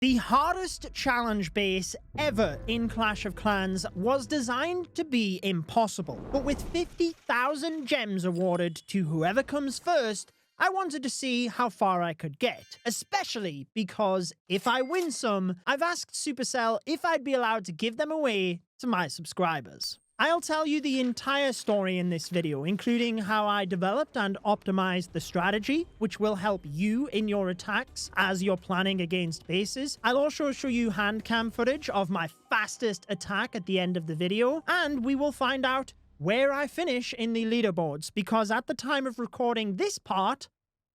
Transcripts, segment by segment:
The hardest challenge base ever in Clash of Clans was designed to be impossible, but with 50,000 gems awarded to whoever comes first, I wanted to see how far I could get, especially because if I win some, I've asked Supercell if I'd be allowed to give them away to my subscribers. I'll tell you the entire story in this video, including how I developed and optimized the strategy, which will help you in your attacks as you're planning against bases. I'll also show you hand cam footage of my fastest attack at the end of the video, and we will find out where I finish in the leaderboards, because at the time of recording this part,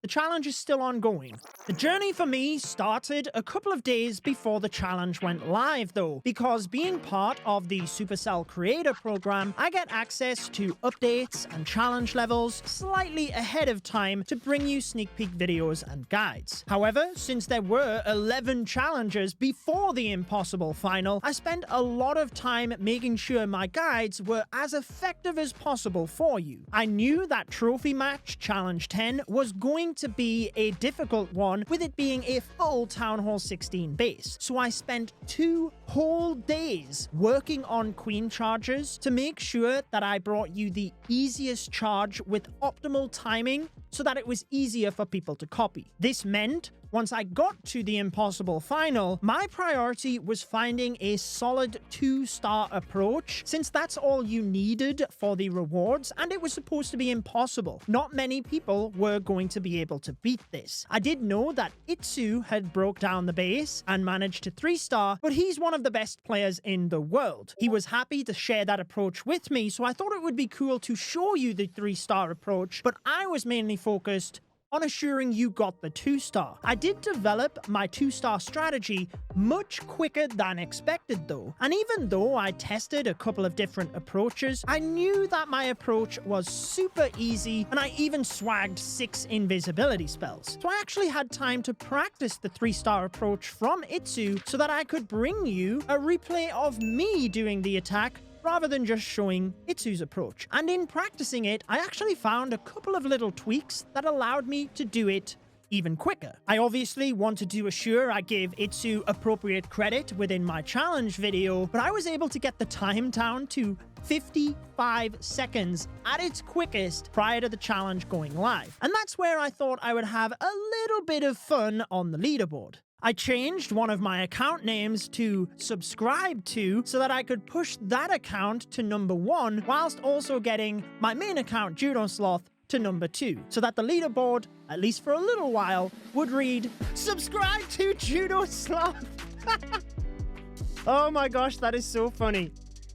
the challenge is still ongoing. The journey for me started a couple of days before the challenge went live though, because being part of the Supercell Creator Program, I get access to updates and challenge levels slightly ahead of time to bring you sneak peek videos and guides. However, since there were 11 challenges before the Impossible Final, I spent a lot of time making sure my guides were as effective as possible for you. I knew that Trophy Match Challenge 10 was going to be a difficult one, with it being a full Town Hall 16 base. So I spent 2 whole days working on queen charges to make sure that I brought you the easiest charge with optimal timing so that it was easier for people to copy. This meant once I got to the Impossible Final, my priority was finding a solid 2-star approach, since that's all you needed for the rewards, and it was supposed to be impossible. Not many people were going to be able to beat this. I did know that Itsu had broke down the base and managed to 3-star, but he's one of the best players in the world. He was happy to share that approach with me, so I thought it would be cool to show you the 3-star approach, but I was mainly focused on assuring you got the 2-star. I did develop my 2-star strategy much quicker than expected though, and even though I tested a couple of different approaches, I knew that my approach was super easy, and I even swagged 6 invisibility spells. So I actually had time to practice the 3-star approach from Itsu so that I could bring you a replay of me doing the attack rather than just showing Itsu's approach. And in practicing it, I actually found a couple of little tweaks that allowed me to do it even quicker. I obviously wanted to assure I gave Itsu appropriate credit within my challenge video, but I was able to get the time down to 55 seconds at its quickest prior to the challenge going live. And that's where I thought I would have a little bit of fun on the leaderboard. I changed one of my account names to Subscribe To so that I could push that account to number 1 whilst also getting my main account, Judo Sloth, to number 2, so that the leaderboard, at least for a little while, would read, Subscribe to Judo Sloth. Oh my gosh, that is so funny.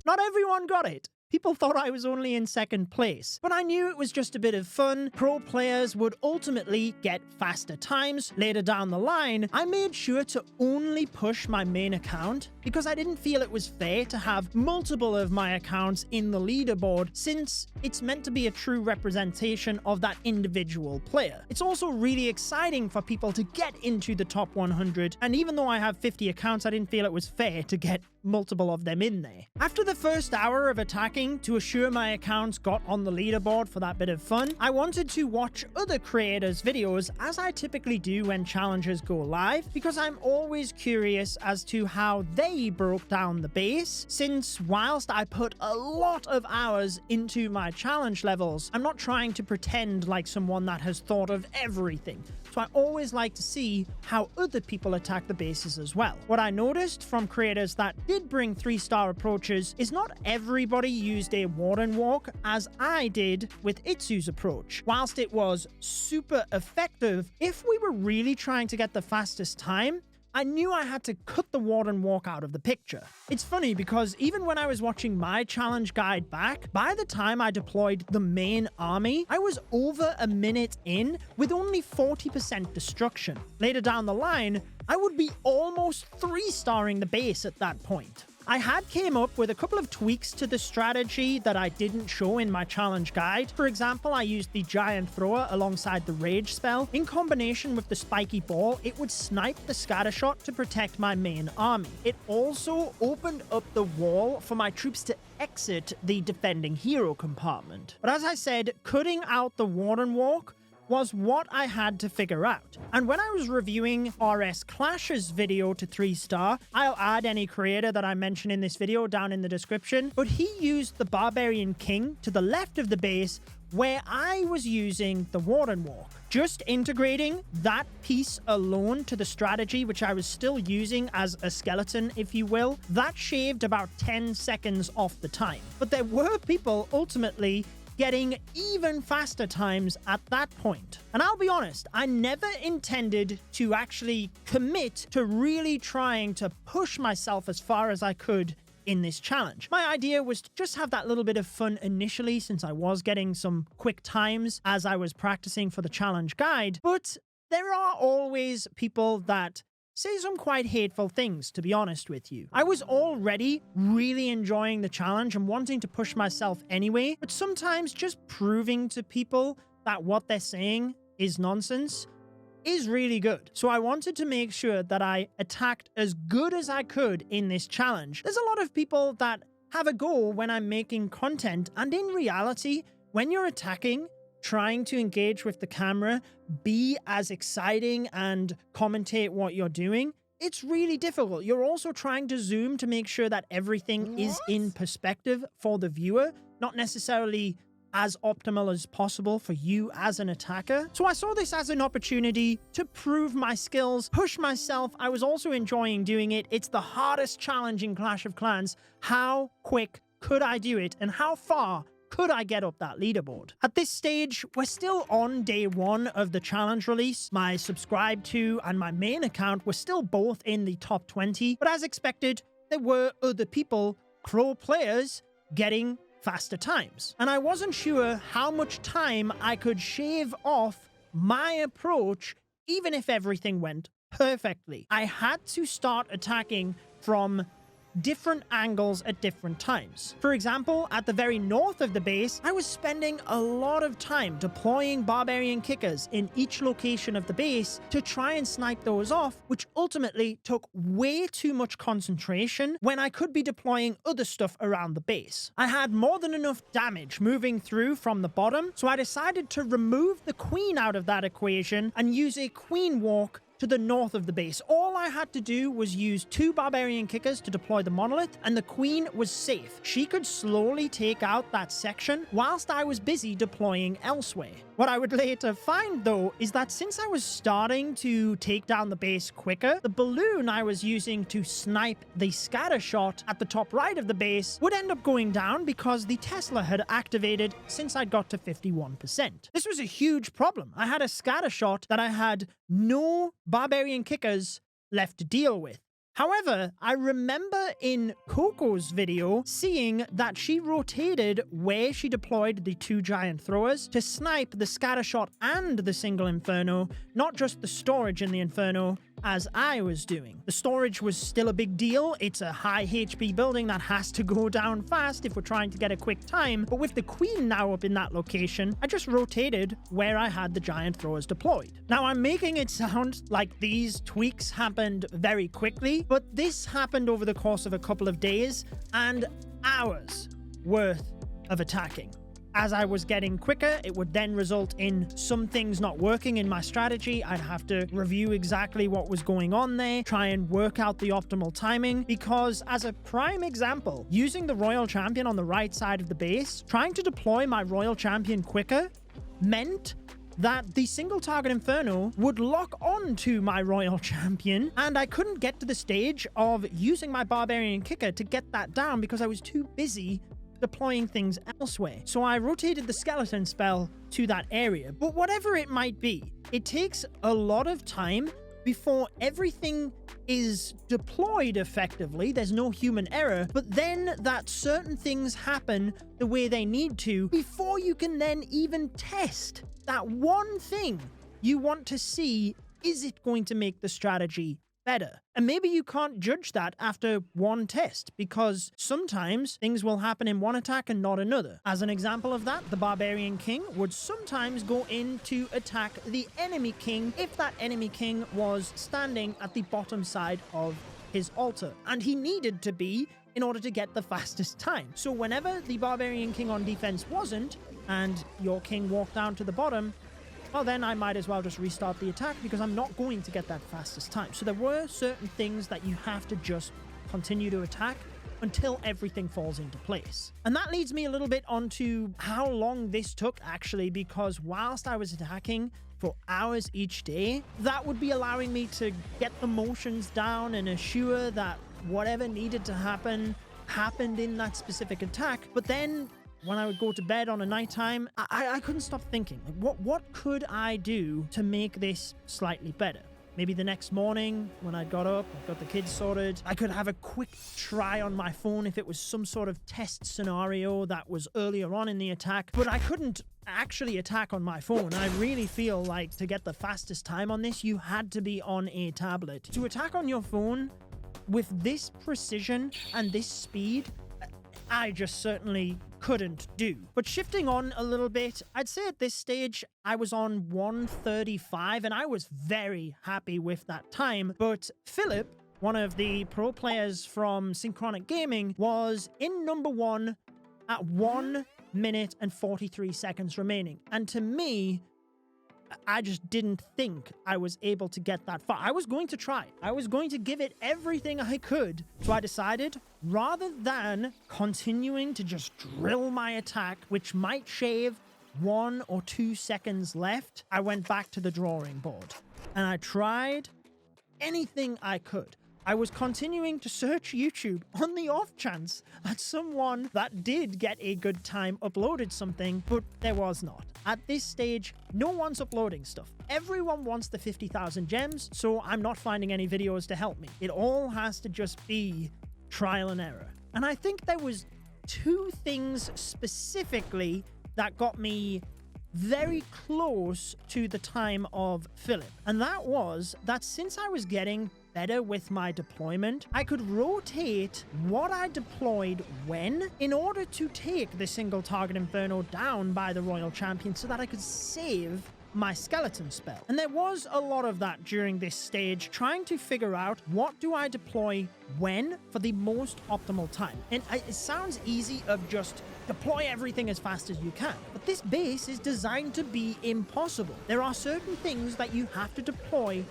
Not everyone got it. People thought I was only in 2nd place, but I knew it was just a bit of fun. Pro players would ultimately get faster times. Later down the line, I made sure to only push my main account because I didn't feel it was fair to have multiple of my accounts in the leaderboard, since it's meant to be a true representation of that individual player. It's also really exciting for people to get into the top 100, and even though I have 50 accounts, I didn't feel it was fair to get multiple of them in there. After the first hour of attacking to assure my accounts got on the leaderboard for that bit of fun, I wanted to watch other creators' videos, as I typically do when challenges go live, because I'm always curious as to how they broke down the base, since whilst I put a lot of hours into my challenge levels, I'm not trying to pretend like someone that has thought of everything. So I always like to see how other people attack the bases as well. What I noticed from creators that did bring 3-star approaches is not everybody used a Warden Walk as I did with Itsu's approach. Whilst it was super effective, if we were really trying to get the fastest time, I knew I had to cut the Warden Walk out of the picture. It's funny because even when I was watching my challenge guide back, by the time I deployed the main army, I was over a minute in with only 40% destruction. Later down the line, I would be almost 3-starring the base at that point. I had came up with a couple of tweaks to the strategy that I didn't show in my challenge guide. For example, I used the Giant Thrower alongside the Rage spell. In combination with the Spiky Ball, it would snipe the scatter shot to protect my main army. It also opened up the wall for my troops to exit the defending hero compartment. But as I said, cutting out the Warden Walk was what I had to figure out. And when I was reviewing RS Clash's video to 3-star, I'll add any creator that I mention in this video down in the description, but he used the Barbarian King to the left of the base where I was using the Warden Walk. Just integrating that piece alone to the strategy, which I was still using as a skeleton, if you will, that shaved about 10 seconds off the time. But there were people ultimately getting even faster times at that point. And I'll be honest, I never intended to actually commit to really trying to push myself as far as I could in this challenge. My idea was to just have that little bit of fun initially, since I was getting some quick times as I was practicing for the challenge guide, but there are always people that say some quite hateful things, to be honest with you. I was already really enjoying the challenge and wanting to push myself anyway, but sometimes just proving to people that what they're saying is nonsense is really good. So I wanted to make sure that I attacked as good as I could in this challenge. There's a lot of people that have a go when I'm making content, and in reality, when you're attacking, trying to engage with the camera, be as exciting and commentate what you're doing, it's really difficult. You're also trying to zoom to make sure that everything is in perspective for the viewer, not necessarily as optimal as possible for you as an attacker. So I saw this as an opportunity to prove my skills, push myself. I was also enjoying doing it. It's the hardest challenge in Clash of Clans. How quick could I do it, and how far could I get up that leaderboard? At this stage, we're still on day 1 of the challenge release. My subscribe to and my main account were still both in the top 20, but as expected, there were other people, pro players, getting faster times. And I wasn't sure how much time I could shave off my approach, even if everything went perfectly. I had to start attacking from different angles at different times. For example, at the very north of the base, I was spending a lot of time deploying barbarian kickers in each location of the base to try and snipe those off, which ultimately took way too much concentration when I could be deploying other stuff around the base. I had more than enough damage moving through from the bottom, so I decided to remove the queen out of that equation and use a queen walk to the north of the base. All I had to do was use 2 barbarian kickers to deploy the monolith, and the queen was safe. She could slowly take out that section whilst I was busy deploying elsewhere. What I would later find, though, is that since I was starting to take down the base quicker, the balloon I was using to snipe the scatter shot at the top right of the base would end up going down because the Tesla had activated since I'd got to 51%. This was a huge problem. I had a scatter shot that I had no barbarian kickers left to deal with. However, I remember in Coco's video seeing that she rotated where she deployed the 2 giant throwers to snipe the scatter shot and the single inferno, not just the storage in the inferno, as I was doing. The storage was still a big deal. It's a high HP building that has to go down fast if we're trying to get a quick time, but with the queen now up in that location, I just rotated where I had the giant throwers deployed. Now, I'm making it sound like these tweaks happened very quickly, but this happened over the course of a couple of days and hours worth of attacking. As I was getting quicker, it would then result in some things not working in my strategy. I'd have to review exactly what was going on there, try and work out the optimal timing, because as a prime example, using the Royal Champion on the right side of the base, trying to deploy my Royal Champion quicker meant that the single target Inferno would lock on to my Royal Champion, and I couldn't get to the stage of using my Barbarian Kicker to get that down because I was too busy deploying things elsewhere. So I rotated the skeleton spell to that area. But whatever it might be, it takes a lot of time before everything is deployed effectively. There's no human error, but then that certain things happen the way they need to before you can then even test that one thing you want to see. Is it going to make the strategy better? And maybe you can't judge that after one test, because sometimes things will happen in one attack and not another. As an example of that, the Barbarian King would sometimes go in to attack the enemy king if that enemy king was standing at the bottom side of his altar, and he needed to be in order to get the fastest time. So whenever the Barbarian King on defense wasn't, and your king walked down to the bottom, well, then I might as well just restart the attack because I'm not going to get that fastest time. So there were certain things that you have to just continue to attack until everything falls into place. And that leads me a little bit onto how long this took, actually, because whilst I was attacking for hours each day, that would be allowing me to get the motions down and assure that whatever needed to happen happened in that specific attack. But then when I would go to bed on a nighttime, I couldn't stop thinking, like, what could I do to make this slightly better? Maybe the next morning when I got up, I got the kids sorted, I could have a quick try on my phone if it was some sort of test scenario that was earlier on in the attack, but I couldn't actually attack on my phone. I really feel like to get the fastest time on this, you had to be on a tablet. To attack on your phone with this precision and this speed, I just certainly couldn't do. But shifting on a little bit, I'd say at this stage I was on 1:35 and I was very happy with that time. But Philip, one of the pro players from Synchronic Gaming, was in number 1 at 1 minute and 43 seconds remaining. And to me, I just didn't think I was able to get that far. I was going to try. I was going to give it everything I could. So I decided, rather than continuing to just drill my attack, which might shave 1 or 2 seconds left, I went back to the drawing board. And I tried anything I could. I was continuing to search YouTube on the off chance that someone that did get a good time uploaded something, but there was not. At this stage, no one's uploading stuff. Everyone wants the 50,000 gems, so I'm not finding any videos to help me. It all has to just be trial and error. And I think there was 2 things specifically that got me very close to the time of Philip. And that was that since I was getting better with my deployment, I could rotate what I deployed when in order to take the single target Inferno down by the Royal Champion so that I could save my skeleton spell. And there was a lot of that during this stage, trying to figure out what do I deploy when for the most optimal time. And it sounds easy of just deploy everything as fast as you can, but this base is designed to be impossible. There are certain things that you have to deploy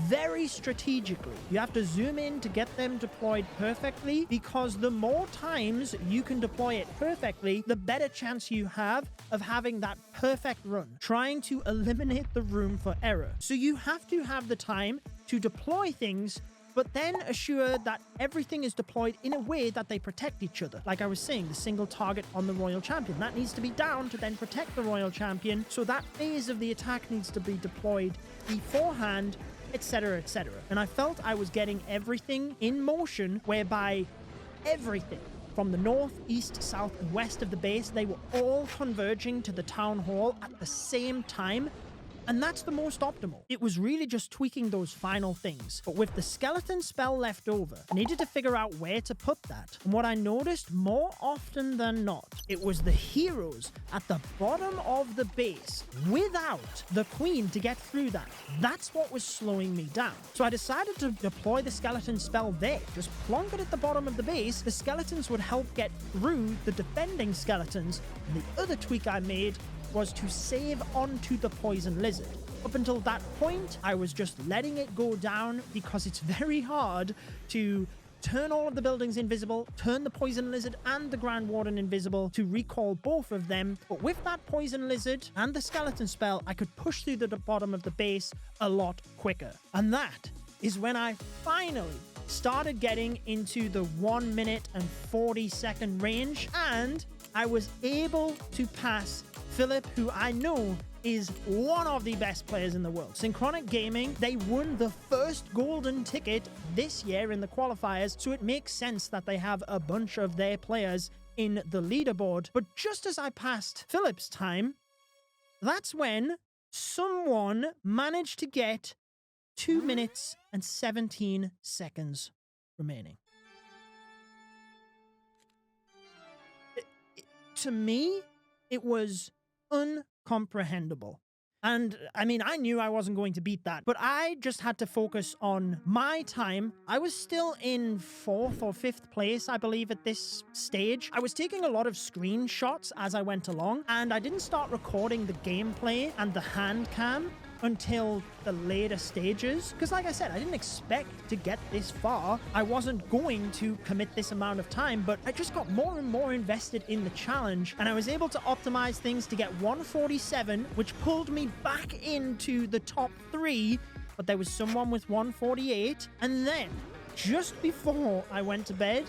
very strategically. You have to zoom in to get them deployed perfectly, because the more times you can deploy it perfectly, the better chance you have of having that perfect run, trying to eliminate the room for error. So you have to have the time to deploy things, but then assure that everything is deployed in a way that they protect each other. Like I was saying, the single target on the Royal Champion, that needs to be down to then protect the Royal Champion, so that phase of the attack needs to be deployed beforehand, etc., etc. And I felt I was getting everything in motion, whereby everything from the north, east, south, and west of the base, they were all converging to the town hall at the same time. And that's the most optimal. It was really just tweaking those final things. But with the skeleton spell left over, I needed to figure out where to put that. And what I noticed more often than not, it was the heroes at the bottom of the base without the queen to get through that. That's what was slowing me down. So I decided to deploy the skeleton spell there. Just plonk it at the bottom of the base. The skeletons would help get through the defending skeletons. And the other tweak I made was to save onto the poison lizard. Up until that point, I was just letting it go down because it's very hard to turn all of the buildings invisible, turn the poison lizard and the Grand Warden invisible to recall both of them. But with that poison lizard and the skeleton spell, I could push through the bottom of the base a lot quicker. And that is when I finally started getting into the 1 minute and 40 second range, and I was able to pass Philip, who I know is one of the best players in the world. Synchronic Gaming, they won the first golden ticket this year in the qualifiers, so it makes sense that they have a bunch of their players in the leaderboard. But just as I passed Philip's time, that's when someone managed to get 2 minutes and 17 seconds remaining. To me, it was uncomprehendable. And I mean, I knew I wasn't going to beat that, but I just had to focus on my time. I was still in 4th or 5th place, I believe, at this stage. I was taking a lot of screenshots as I went along, and I didn't start recording the gameplay and the hand cam until the later stages. Because like I said, I didn't expect to get this far. I wasn't going to commit this amount of time, but I just got more and more invested in the challenge, and I was able to optimize things to get 147, which pulled me back into the top 3, but there was someone with 148, and then just before I went to bed,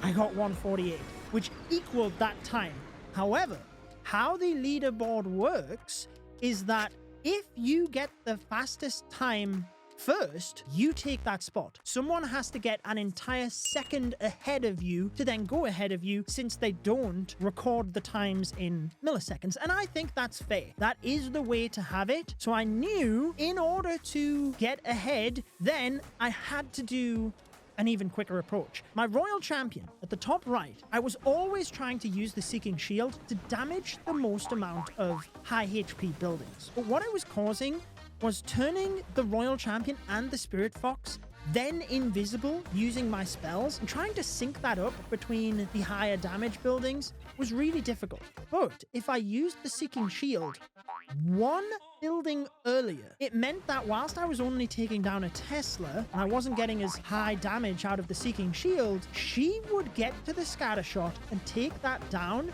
I got 148, which equaled that time. However, how the leaderboard works is that if you get the fastest time first, you take that spot. Someone has to get an entire second ahead of you to then go ahead of you, since they don't record the times in milliseconds. And I think that's fair. That is the way to have it. So I knew in order to get ahead, then I had to do an even quicker approach. My royal champion at the top right, I was always trying to use the Seeking Shield to damage the most amount of high HP buildings. But what I was causing was turning the royal champion and the spirit fox then invisible using my spells, and trying to sync that up between the higher damage buildings was really difficult. But if I used the Seeking Shield one building earlier, it meant that whilst I was only taking down a Tesla and I wasn't getting as high damage out of the Seeking Shield, she would get to the scatter shot and take that down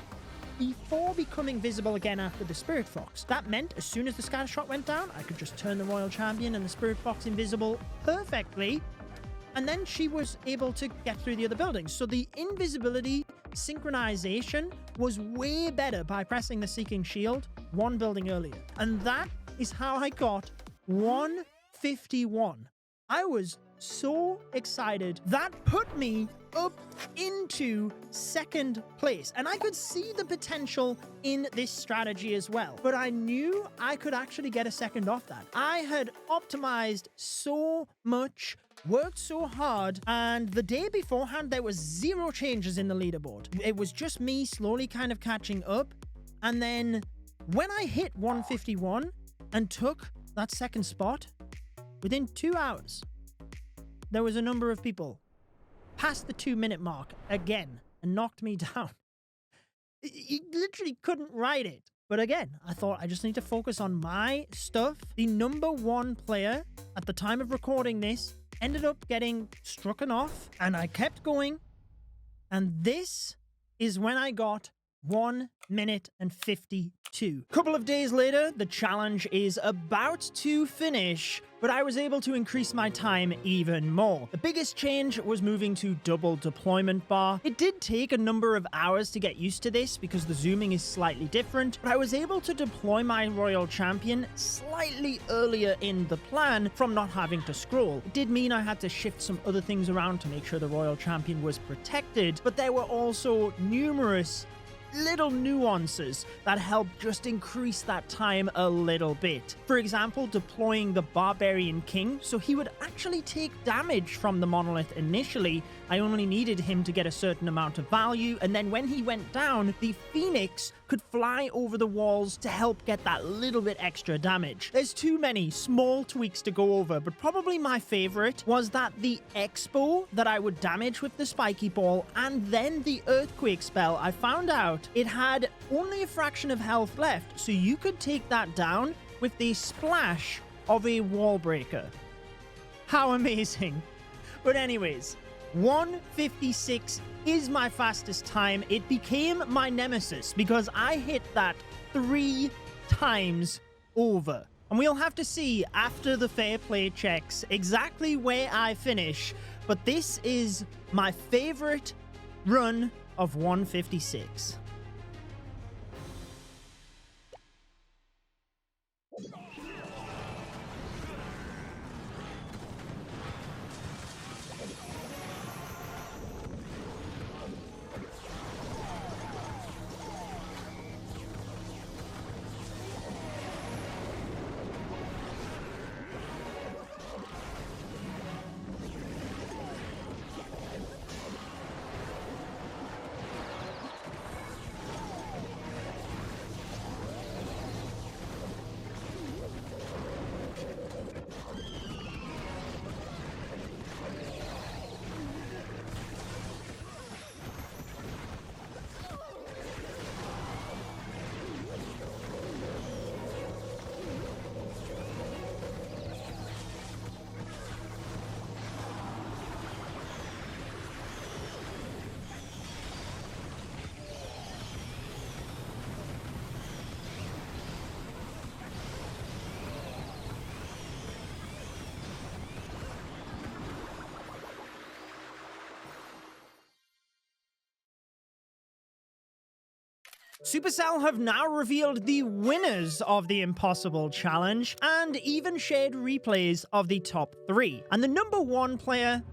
before becoming visible again after the Spirit Fox. That meant as soon as the scatter shot went down, I could just turn the Royal Champion and the Spirit Fox invisible perfectly, and then she was able to get through the other buildings. So the invisibility synchronization was way better by pressing the Seeking Shield one building earlier. And that is how I got 151. I was so excited. That put me up into 2nd place, and I could see the potential in this strategy as well, but I knew I could actually get a second off that. I had optimized so much, worked so hard, and the day beforehand there was 0 changes in the leaderboard. It was just me slowly kind of catching up, and then when I hit 151 and took that 2nd spot, within 2 hours there was a number of people past the 2-minute mark again and knocked me down. You literally couldn't write it. But again, I thought I just need to focus on my stuff. The number 1 player at the time of recording this ended up getting strucken off, and I kept going. And this is when I got 1 minute and 52. A couple of days later, the challenge is about to finish, but I was able to increase my time even more. The biggest change was moving to double deployment bar. It did take a number of hours to get used to this because the zooming is slightly different, but I was able to deploy my royal champion slightly earlier in the plan from not having to scroll. It did mean I had to shift some other things around to make sure the royal champion was protected, but there were also numerous little nuances that help just increase that time a little bit. For example, deploying the Barbarian King, so he would actually take damage from the monolith initially. I only needed him to get a certain amount of value, and then when he went down, the Phoenix could fly over the walls to help get that little bit extra damage. There's too many small tweaks to go over, but probably my favorite was that the Expo that I would damage with the spiky ball and then the earthquake spell, I found out it had only a fraction of health left, so you could take that down with the splash of a wall breaker. How amazing. But anyways, 156 is my fastest time. It became my nemesis because I hit that 3 times over. And we'll have to see after the fair play checks exactly where I finish. But this is my favorite run of 156. Supercell have now revealed the winners of the Impossible Challenge and even shared replays of the top 3. And the number 1 player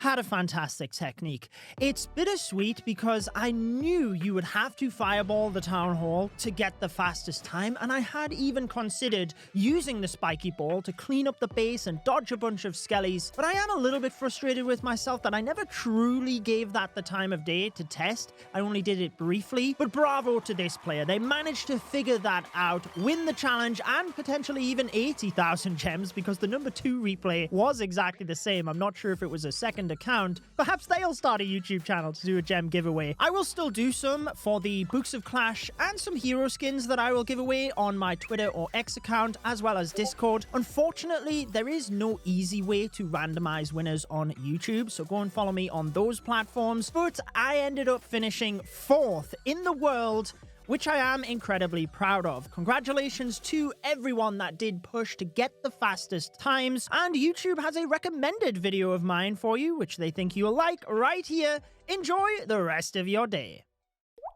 had a fantastic technique. It's bittersweet because I knew you would have to fireball the town hall to get the fastest time, and I had even considered using the spiky ball to clean up the base and dodge a bunch of skellies, but I am a little bit frustrated with myself that I never truly gave that the time of day to test. I only did it briefly, but bravo to this player. They managed to figure that out, win the challenge, and potentially even 80,000 gems because the number 2 replay was exactly the same. I'm not sure if it was a second account. Perhaps they'll start a YouTube channel to do a gem giveaway. I will still do some for the Books of Clash and some hero skins that I will give away on my Twitter or X account, as well as Discord. Unfortunately, there is no easy way to randomize winners on YouTube, so go and follow me on those platforms. But I ended up finishing 4th in the world, which I am incredibly proud of. Congratulations to everyone that did push to get the fastest times, and YouTube has a recommended video of mine for you, which they think you'll like right here. Enjoy the rest of your day.